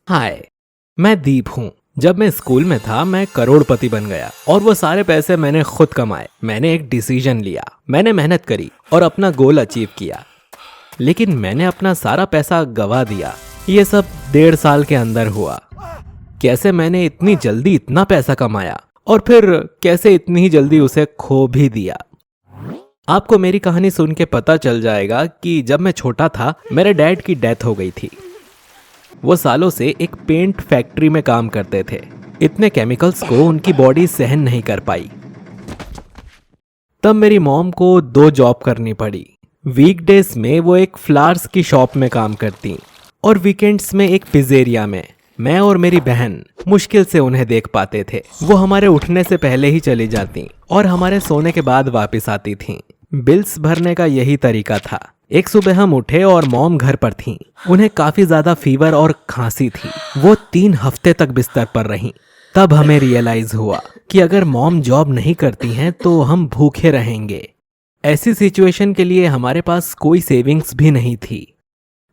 हाय, मैं दीप हूँ। जब मैं स्कूल में था मैं करोड़पति बन गया और वो सारे पैसे मैंने खुद कमाए। मैंने एक डिसीजन लिया, मैंने मेहनत करी और अपना गोल अचीव किया। लेकिन मैंने अपना सारा पैसा गवा दिया। ये सब 1.5 साल के अंदर हुआ। कैसे मैंने इतनी जल्दी इतना पैसा कमाया और फिर कैसे इतनी ही जल्दी उसे खो भी दिया। आपको मेरी कहानी सुन के पता चल जाएगा कि जब मैं छोटा था मेरे डैड की डेथ हो गई थी। वो सालों से एक पेंट फैक्ट्री में काम करते थे। इतने केमिकल्स को उनकी बॉडी सहन नहीं कर पाई। तब मेरी मॉम को 2 जॉब करनी पड़ी। वीकडेज में वो एक फ्लावर्स की शॉप में काम करती और वीकेंड्स में एक पिज़्ज़ेरिया में। मैं और मेरी बहन मुश्किल से उन्हें देख पाते थे। वो हमारे उठने से पहले ही चली जाती और हमारे सोने के बाद वापस आती थीं। बिल्स भरने का यही तरीका था। एक सुबह हम उठे और मॉम घर पर थीं। उन्हें काफी ज्यादा फीवर और खांसी थी। वो 3 हफ्ते तक बिस्तर पर रहीं। तब हमें रियलाइज हुआ कि अगर मॉम जॉब नहीं करती हैं तो हम भूखे रहेंगे। ऐसी सिचुएशन के लिए हमारे पास कोई सेविंग्स भी नहीं थी।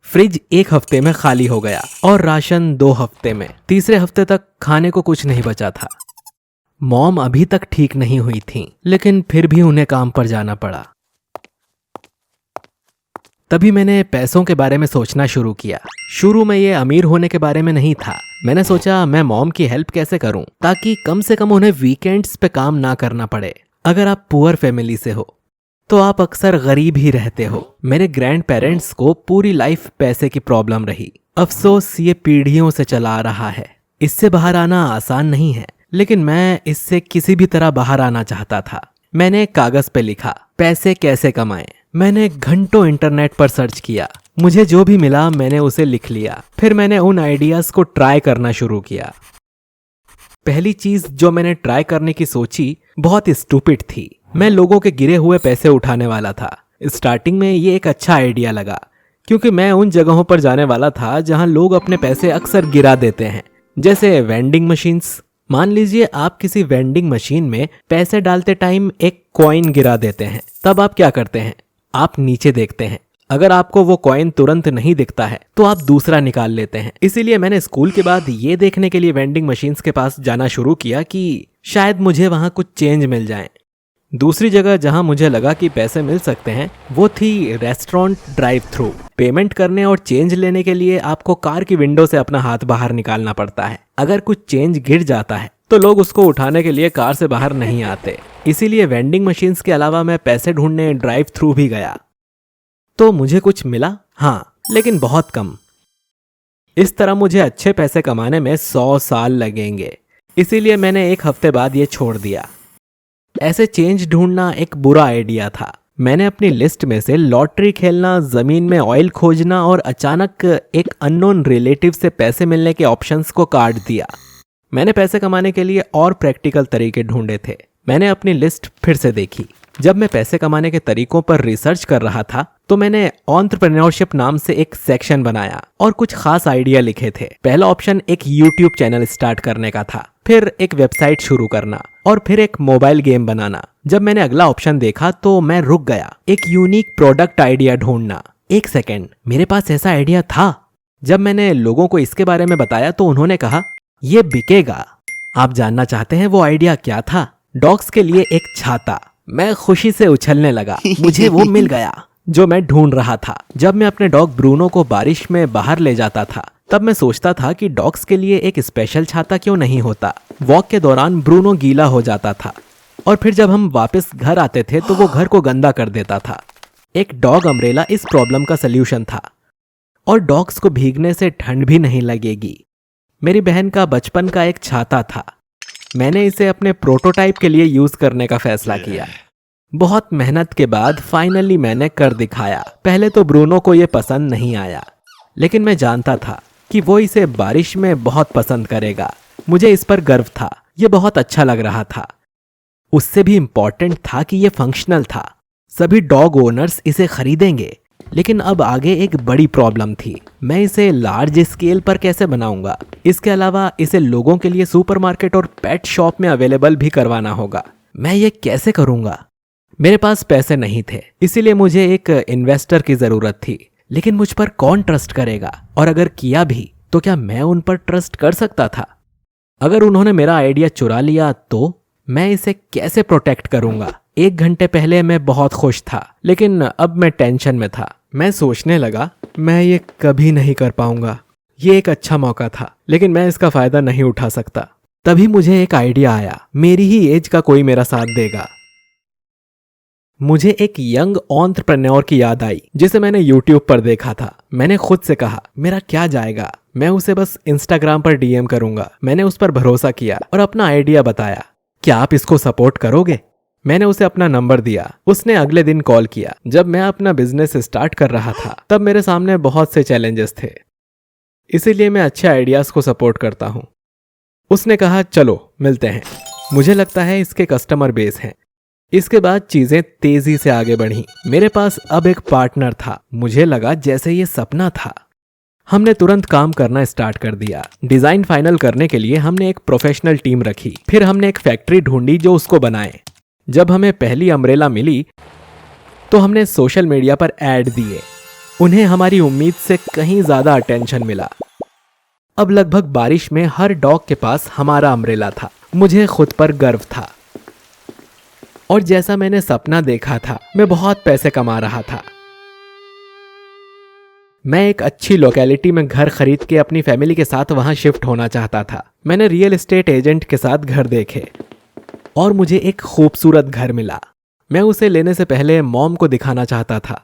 फ्रिज 1 हफ्ते में खाली हो गया और राशन 2 हफ्ते में। तीसरे हफ्ते तक खाने को कुछ नहीं बचा था। मॉम अभी तक ठीक नहीं हुई थीं, लेकिन फिर भी उन्हें काम पर जाना पड़ा। तभी मैंने पैसों के बारे में सोचना शुरू किया। शुरू में ये अमीर होने के बारे में नहीं था। मैंने सोचा मैं मॉम की हेल्प कैसे करूं ताकि कम से कम उन्हें वीकेंड्स पे काम ना करना पड़े। अगर आप पुअर फैमिली से हो तो आप अक्सर गरीब ही रहते हो। मेरे ग्रैंड पेरेंट्स को पूरी लाइफ पैसे की प्रॉब्लम रही। अफसोस ये पीढ़ियों से चला आ रहा है। इससे बाहर आना आसान नहीं है, लेकिन मैं इससे किसी भी तरह बाहर आना चाहता था। मैंने एक कागज पे लिखा, पैसे कैसे कमाएं। मैंने घंटों इंटरनेट पर सर्च किया। मुझे जो भी मिला मैंने उसे लिख लिया। फिर मैंने उन आइडियाज को ट्राई करना शुरू किया। पहली चीज जो मैंने ट्राई करने की सोची बहुत स्टूपिड थी। मैं लोगों के गिरे हुए पैसे उठाने वाला था। स्टार्टिंग में ये एक अच्छा आइडिया लगा क्योंकि मैं उन जगहों पर जाने वाला था जहां लोग अपने पैसे अक्सर गिरा देते हैं, जैसे वेंडिंग मशीन्स। मान लीजिए आप किसी वेंडिंग मशीन में पैसे डालते टाइम एक कॉइन गिरा देते हैं। तब आप क्या करते हैं? आप नीचे देखते हैं। अगर आपको वो कॉइन तुरंत नहीं दिखता है तो आप दूसरा निकाल लेते हैं। इसीलिए मैंने स्कूल के बाद ये देखने के लिए वेंडिंग मशीन्स के पास जाना शुरू किया कि शायद मुझे वहां कुछ चेंज मिल जाए। दूसरी जगह जहां मुझे लगा कि पैसे मिल सकते हैं वो थी रेस्टोरेंट ड्राइव थ्रू। पेमेंट करने और चेंज लेने के लिए आपको कार की विंडो से अपना हाथ बाहर निकालना पड़ता है। अगर कुछ चेंज गिर जाता है तो लोग उसको उठाने के लिए कार से बाहर नहीं आते। इसीलिए वेंडिंग मशीन्स के अलावा मैं पैसे ढूंढने ड्राइव थ्रू भी गया। तो मुझे कुछ मिला, हाँ, लेकिन बहुत कम। इस तरह मुझे अच्छे पैसे कमाने में 100 साल लगेंगे। इसीलिए मैंने 1 हफ्ते बाद ये छोड़ दिया। ऐसे चेंज ढूंढना एक बुरा आइडिया था। मैंने अपनी लिस्ट में से लॉटरी खेलना, जमीन में ऑयल खोजना और अचानक एक अननोन रिलेटिव से पैसे मिलने के ऑप्शंस को काट दिया। मैंने पैसे कमाने के लिए और प्रैक्टिकल तरीके ढूंढे थे। मैंने अपनी लिस्ट फिर से देखी। जब मैं पैसे कमाने के तरीकों पर रिसर्च कर रहा था तो मैंने एंटरप्रेन्योरशिप नाम से एक सेक्शन बनाया और कुछ खास आइडिया लिखे थे। पहला ऑप्शन एक यूट्यूब चैनल स्टार्ट करने का था, फिर एक वेबसाइट शुरू करना और फिर एक मोबाइल गेम बनाना। जब मैंने अगला ऑप्शन देखा तो मैं रुक गया, एक यूनिक प्रोडक्ट आइडिया ढूंढना। 1 सेकेंड, मेरे पास ऐसा आइडिया था। जब मैंने लोगों को इसके बारे में बताया तो उन्होंने कहा ये बिकेगा। आप जानना चाहते हैं वो आइडिया क्या था? डॉग्स के लिए एक छाता। मैं खुशी से उछलने लगा। मुझे वो मिल गया जो मैं ढूंढ रहा था। जब मैं अपने डॉग ब्रूनो को बारिश में बाहर ले जाता था तब मैं सोचता था कि डॉग्स के लिए एक स्पेशल छाता क्यों नहीं होता। वॉक के दौरान ब्रूनो गीला हो जाता था और फिर जब हम वापस घर आते थे तो वो घर को गंदा कर देता था। एक डॉग अम्ब्रेला इस प्रॉब्लम का सल्यूशन था और डॉग्स को भीगने से ठंड भी नहीं लगेगी। मेरी बहन का बचपन का एक छाता था। मैंने इसे अपने प्रोटोटाइप के लिए यूज करने का फैसला किया। बहुत मेहनत के बाद फाइनली मैंने कर दिखाया। पहले तो ब्रूनो को यह पसंद नहीं आया, लेकिन मैं जानता था कि वो इसे बारिश में बहुत पसंद करेगा। मुझे इस पर गर्व था। यह बहुत अच्छा लग रहा था। उससे भी इम्पोर्टेंट था कि यह फंक्शनल था। सभी डॉग ओनर्स इसे खरीदेंगे। लेकिन अब आगे एक बड़ी प्रॉब्लम थी। मैं इसे लार्ज स्केल पर कैसे बनाऊंगा? इसके अलावा इसे लोगों के लिए सुपरमार्केट और पेट शॉप में अवेलेबल भी करवाना होगा। मैं ये कैसे करूंगा? मेरे पास पैसे नहीं थे, इसीलिए मुझे एक इन्वेस्टर की जरूरत थी। लेकिन मुझ पर कौन ट्रस्ट करेगा? और अगर किया भी तो क्या मैं उन पर ट्रस्ट कर सकता था? अगर उन्होंने मेरा आइडिया चुरा लिया तो मैं इसे कैसे प्रोटेक्ट करूंगा? 1 घंटे पहले मैं बहुत खुश था, लेकिन अब मैं टेंशन में था। मैं सोचने लगा, मैं ये कभी नहीं कर पाऊंगा। ये एक अच्छा मौका था, लेकिन मैं इसका फायदा नहीं उठा सकता। तभी मुझे एक आइडिया आया, मेरी ही एज का कोई मेरा साथ देगा। मुझे एक यंग एंटरप्रेन्योर की याद आई जिसे मैंने YouTube पर देखा था। मैंने खुद से कहा, मेरा क्या जाएगा, मैं उसे बस Instagram पर DM करूंगा। मैंने उस पर भरोसा किया और अपना आइडिया बताया। क्या आप इसको सपोर्ट करोगे? मैंने उसे अपना नंबर दिया। उसने अगले दिन कॉल किया। जब मैं अपना बिजनेस स्टार्ट कर रहा था तब मेरे सामने बहुत से चैलेंजेस थे, इसीलिए मैं अच्छे आइडियाज को सपोर्ट करता हूँ। उसने कहा, चलो मिलते हैं। मुझे लगता है इसके कस्टमर बेस हैं। इसके बाद चीजें तेजी से आगे बढ़ी। मेरे पास अब एक पार्टनर था। मुझे लगा जैसे ये सपना था। हमने तुरंत काम करना स्टार्ट कर दिया। डिजाइन फाइनल करने के लिए हमने एक प्रोफेशनल टीम रखी। फिर हमने एक फैक्ट्री ढूंढी जो उसको बनाए। जब हमें पहली अम्ब्रेला मिली तो हमने सोशल मीडिया पर ऐड दिए। उन्हें हमारी उम्मीद से कहीं ज्यादा अटेंशन मिला। अब लगभग बारिश में हर डॉग के पास हमारा अम्ब्रेला था। मुझे खुद पर गर्व था। और जैसा मैंने सपना देखा था, मैं बहुत पैसे कमा रहा था। मैं एक अच्छी लोकेलिटी में घर खरीद के अपनी फैमिली के साथ वहां शिफ्ट होना चाहता था। मैंने रियल एस्टेट एजेंट के साथ घर देखे और मुझे एक खूबसूरत घर मिला। मैं उसे लेने से पहले मॉम को दिखाना चाहता था,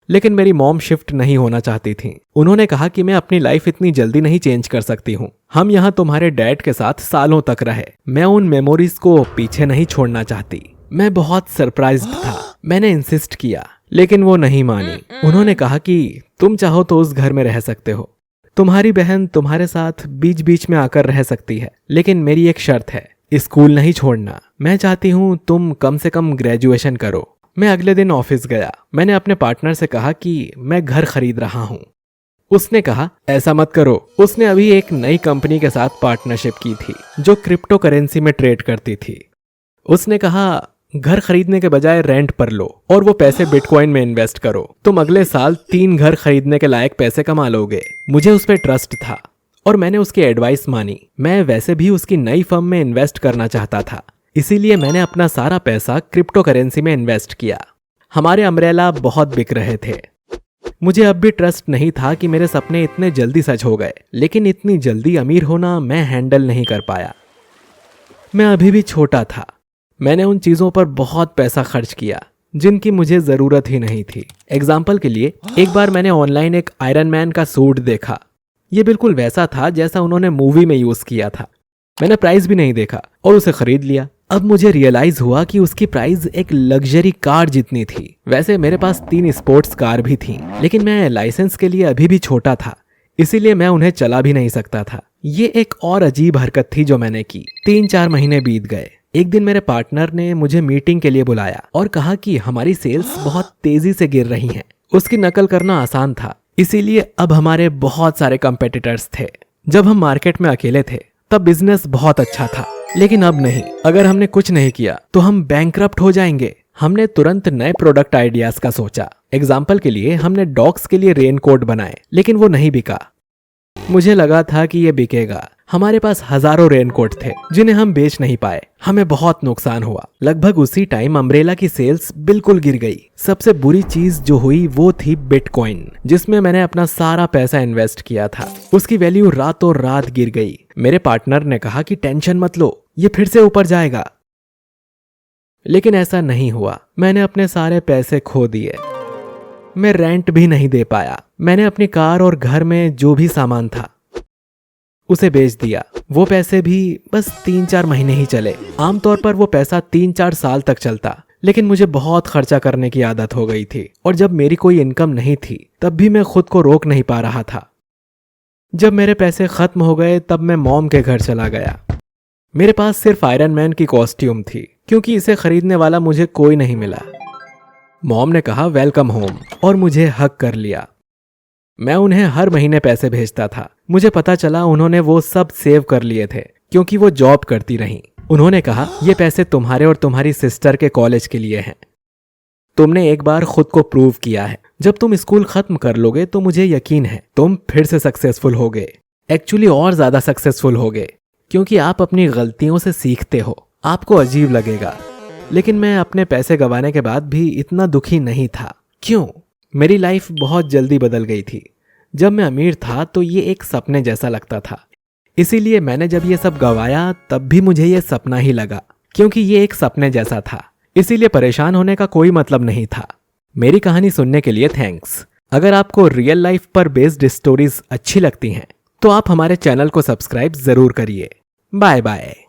लेकिन मेरी मॉम शिफ्ट नहीं होना चाहती थी। उन्होंने कहा कि मैं अपनी लाइफ इतनी जल्दी नहीं चेंज कर सकती हूँ। हम यहाँ तुम्हारे डैड के साथ सालों तक रहे। मैं उन मेमोरीज को पीछे नहीं छोड़ना चाहती। मैं बहुत सरप्राइज्ड था। मैंने इंसिस्ट किया, लेकिन वो नहीं मानी। उन्होंने कहा कि तुम चाहो तो उस घर में रह सकते हो। तुम्हारी बहन तुम्हारे साथ बीच बीच में आकर रह सकती है, लेकिन मेरी एक शर्त है, स्कूल नहीं छोड़ना। मैं चाहती हूँ तुम कम से कम ग्रेजुएशन करो। मैं अगले दिन ऑफिस गया। मैंने अपने पार्टनर से कहा कि मैं घर खरीद रहा हूँ। उसने कहा, ऐसा मत करो। उसने अभी एक नई कंपनी के साथ पार्टनरशिप की थी जो क्रिप्टो करेंसी में ट्रेड करती थी। उसने कहा, घर खरीदने के बजाय रेंट पर लो और वो पैसे बिटकॉइन में इन्वेस्ट करो। तुम अगले साल 3 घर खरीदने के लायक पैसे कमा लोगे। मुझे उस पर ट्रस्ट था और मैंने उसकी एडवाइस मानी। मैं वैसे भी उसकी नई फर्म में इन्वेस्ट करना चाहता था, इसीलिए मैंने अपना सारा पैसा क्रिप्टो करेंसी में इन्वेस्ट किया। हमारे अम्ब्रेला बहुत बिक रहे थे। मुझे अब भी ट्रस्ट नहीं था कि मेरे सपने इतने जल्दी सच हो गए, लेकिन इतनी जल्दी अमीर होना मैं हैंडल नहीं कर पाया। मैं अभी भी छोटा था। मैंने उन चीजों पर बहुत पैसा खर्च किया जिनकी मुझे जरूरत ही नहीं थी। एग्जाम्पल के लिए, एक बार मैंने ऑनलाइन एक आयरन मैन का सूट देखा। ये बिल्कुल वैसा था जैसा उन्होंने मूवी में यूज किया था। मैंने प्राइस भी नहीं देखा और उसे खरीद लिया। अब मुझे रियलाइज हुआ कि उसकी प्राइस एक लग्जरी कार जितनी थी। वैसे मेरे पास 3 स्पोर्ट्स कार भी थी, लेकिन मैं लाइसेंस के लिए अभी भी छोटा था, इसीलिए मैं उन्हें चला भी नहीं सकता था। ये एक और अजीब हरकत थी जो मैंने की। 3-4 महीने बीत गए। एक दिन मेरे पार्टनर ने मुझे मीटिंग के लिए बुलाया और कहा कि हमारी सेल्स बहुत तेजी से गिर रही हैं। उसकी नकल करना आसान था, इसीलिए अब हमारे बहुत सारे कंपेटिटर्स थे। जब हम मार्केट में अकेले थे तब बिजनेस बहुत अच्छा था, लेकिन अब नहीं। अगर हमने कुछ नहीं किया तो हम बैंकरप्ट हो जाएंगे। हमने तुरंत नए प्रोडक्ट आइडियाज का सोचा। एग्जाम्पल के लिए, हमने डॉग्स के लिए रेनकोट बनाए, लेकिन वो नहीं बिका। मुझे लगा था कि ये बिकेगा। हमारे पास हजारों रेनकोट थे जिन्हें हम बेच नहीं पाए। हमें बहुत नुकसान हुआ। लगभग उसी टाइम अम्ब्रेला की सेल्स बिल्कुल गिर गई। सबसे बुरी चीज जो हुई वो थी बिटकॉइन, जिसमें मैंने अपना सारा पैसा इन्वेस्ट किया था। उसकी वैल्यू रातों रात गिर गई। मेरे पार्टनर ने कहा कि टेंशन मत लो, ये फिर से ऊपर जाएगा। लेकिन ऐसा नहीं हुआ। मैंने अपने सारे पैसे खो दिए। मैं रेंट भी नहीं दे पाया। मैंने अपनी कार और घर में जो भी सामान था उसे बेच दिया। वो पैसे भी बस 3-4 महीने ही चले। आमतौर पर वो पैसा 3-4 साल तक चलता, लेकिन मुझे बहुत खर्चा करने की आदत हो गई थी और जब मेरी कोई इनकम नहीं थी तब भी मैं खुद को रोक नहीं पा रहा था। जब मेरे पैसे खत्म हो गए तब मैं मॉम के घर चला गया। मेरे पास सिर्फ आयरन मैन की कॉस्ट्यूम थी, क्योंकि इसे खरीदने वाला मुझे कोई नहीं मिला। मॉम ने कहा वेलकम होम और मुझे हक कर लिया। मैं उन्हें हर महीने पैसे भेजता था। मुझे पता चला उन्होंने वो सब सेव कर लिए थे, क्योंकि वो जॉब करती रहीं। उन्होंने कहा, ये पैसे तुम्हारे और तुम्हारी सिस्टर के कॉलेज के लिए हैं। तुमने एक बार खुद को प्रूव किया है। जब तुम स्कूल खत्म कर लोगे तो मुझे यकीन है तुम फिर से सक्सेसफुल होगे। एक्चुअली और ज्यादा सक्सेसफुल होगे, क्योंकि आप अपनी गलतियों से सीखते हो। आपको अजीब लगेगा, लेकिन मैं अपने पैसे गंवाने के बाद भी इतना दुखी नहीं था। क्यों? मेरी लाइफ बहुत जल्दी बदल गई थी। जब मैं अमीर था तो ये एक सपने जैसा लगता था, इसीलिए मैंने जब ये सब गंवाया तब भी मुझे ये सपना ही लगा, क्योंकि ये एक सपने जैसा था। इसीलिए परेशान होने का कोई मतलब नहीं था। मेरी कहानी सुनने के लिए थैंक्स। अगर आपको रियल लाइफ पर बेस्ड स्टोरीज अच्छी लगती हैं तो आप हमारे चैनल को सब्सक्राइब जरूर करिए। Bye bye.